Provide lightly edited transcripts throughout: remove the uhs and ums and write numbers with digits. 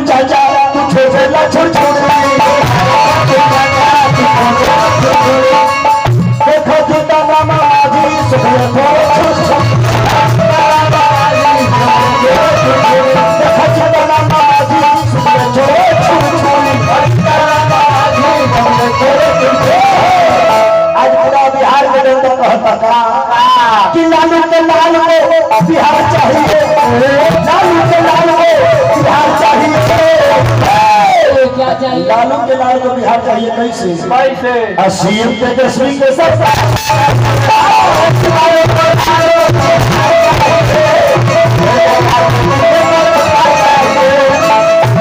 चाचा तू छोड़ेला छोड़ देखो जीता मामा जी सुबह को देखो जीता मामा जी सुबह आज पूरा बिहार में तो कहता कि लालू के लाल को बिहार चाहिए, लालू के लाल को बिहार चाहिए। क्या चाहिए? लालू के लाल को बिहार चाहिए। कैसे? सीएम तेजस्वी के साथ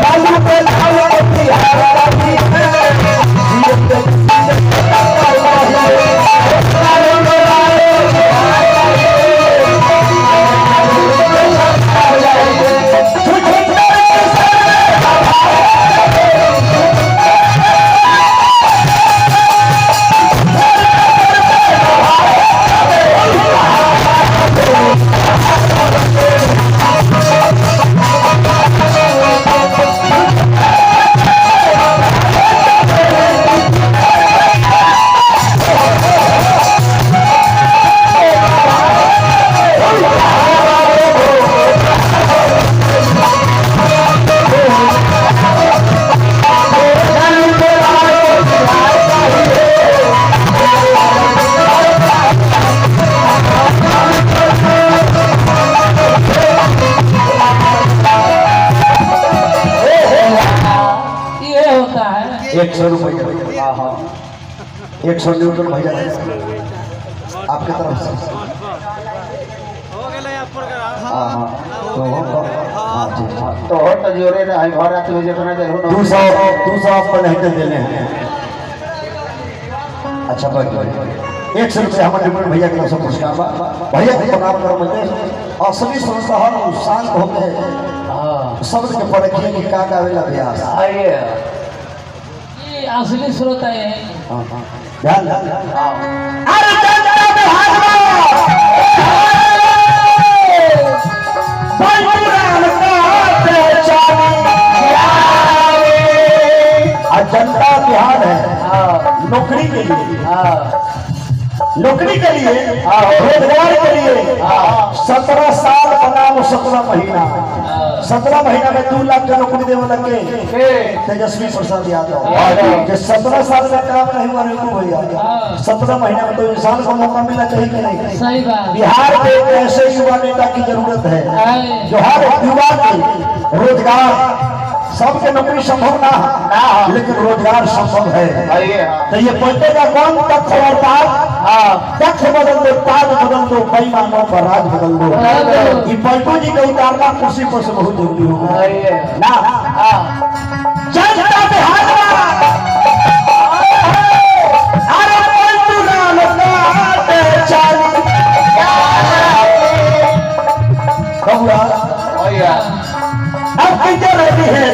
लालू के लाल को बिहार चाहिए। $100 न्यूटन भैया आपके तरफ से तो जोरे ना घर आते हुए जितना जरूर 200 आपको नहीं देने हैं। अच्छा भाई $100 हमारे न्यूटन भैया की तरफ से पुरस्कार भैया के प्रणाम करो। मुझे असली संस्थान शांत होते हैं शब्द के पढ़िए कि का गावेला अभ्यास असली स्रोत है। ध्यान अरे जनता बिहार जनता बिहार है नौकरी के लिए, नौकरी के लिए, रोजगार के लिए 17 साल बनाओ 17 महीना 17 महीना में 2 लाख का नौकरी देने लगे तेजस्वी प्रसाद यादव। 17 साल में काम नहीं हुआ भैया 17 महीना में तो इंसान को मौका मिलना चाहिए कि नहीं? सही बात। बिहार में एक ऐसे युवा नेता की जरूरत है जो हर युवा के रोजगार, सबके नौकरी संभव ना लेकिन रोजगार संभव है। तो ये पलटेगा कौन? तथ्य और ताज। तथ्य बदल दो, ताज बदल दो, बेईमानों का राज बदल दो। ये पलटू जी का उतारना कुर्सी पर से बहुत जरूरी होगा ना। जनता बिहार अरे पलटू नाम काटे चाली अब कितने रेडी है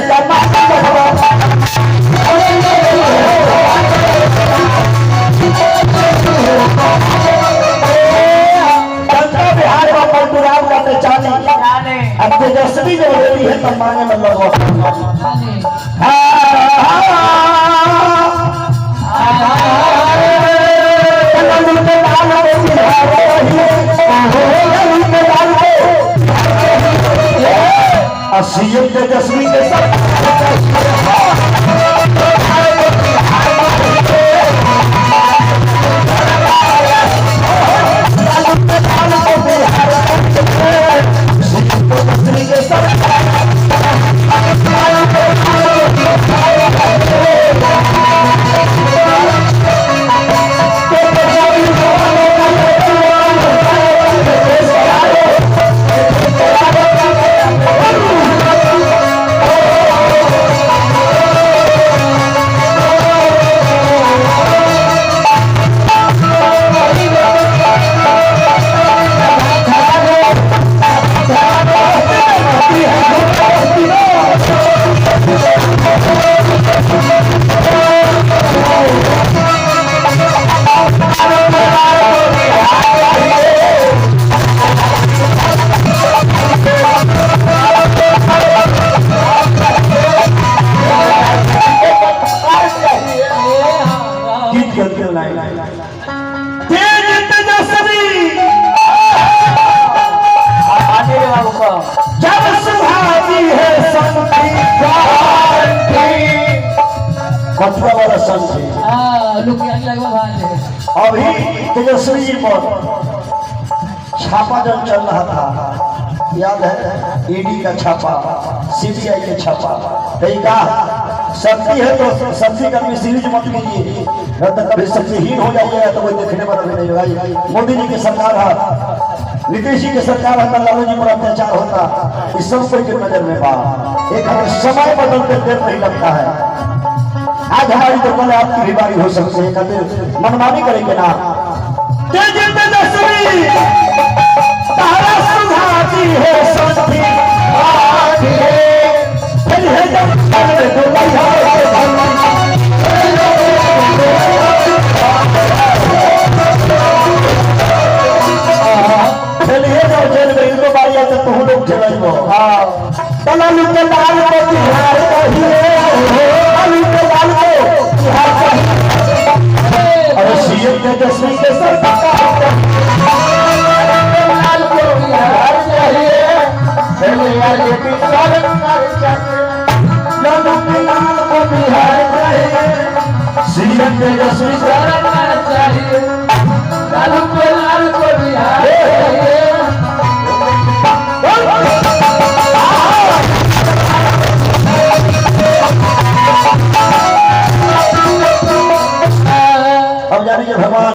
जनता बिहार में पलटूराम करते जाने अब तेजस्वी जो रेडी है तब मांगे में लगो सीएम तेजस्वी के साथ मथुरा वाला संत थे। हाँ लुकिया लगवा भाले अभी तेजस्वी जी पर छापा जब चल रहा था, याद है, ईडी का छापा, सीबीआई का छापा, कहीं कहा शक्ति है तो शक्ति का मिसयूज मत कीजिए, जब तक कभी शक्तिहीन हो जाइएगा तो कोई देखने वाला भी नहीं होगा। मोदी जी की सरकार है, नीतीश जी की सरकार है, लालू जी पर अत्याचार होता, इस सब कोई के नजर में बात एक हमें समय बदलते देर नहीं लगता है। आज हमारी तो कल आपकी भी बारी हो सकती है, कभी मनमानी करेंगे ना। तेजस्वी तारा सुधाती है शक्ति आती है, फिर है जब चल दुनिया चलिए जब जेल में इनको बारी आते तो हम लोग चलेंगे। तलालू के लाल को बिहार कहिए, तलालू के लाल को बिहार कहिए, अरे सीएम तेजस्वी के सरकार लाल को बिहार चाहिए, यार ये भी सरकार चाहिए, लालू के लाल को बिहार चाहिए, सीएम तेजस्वी सरकार चाहिए।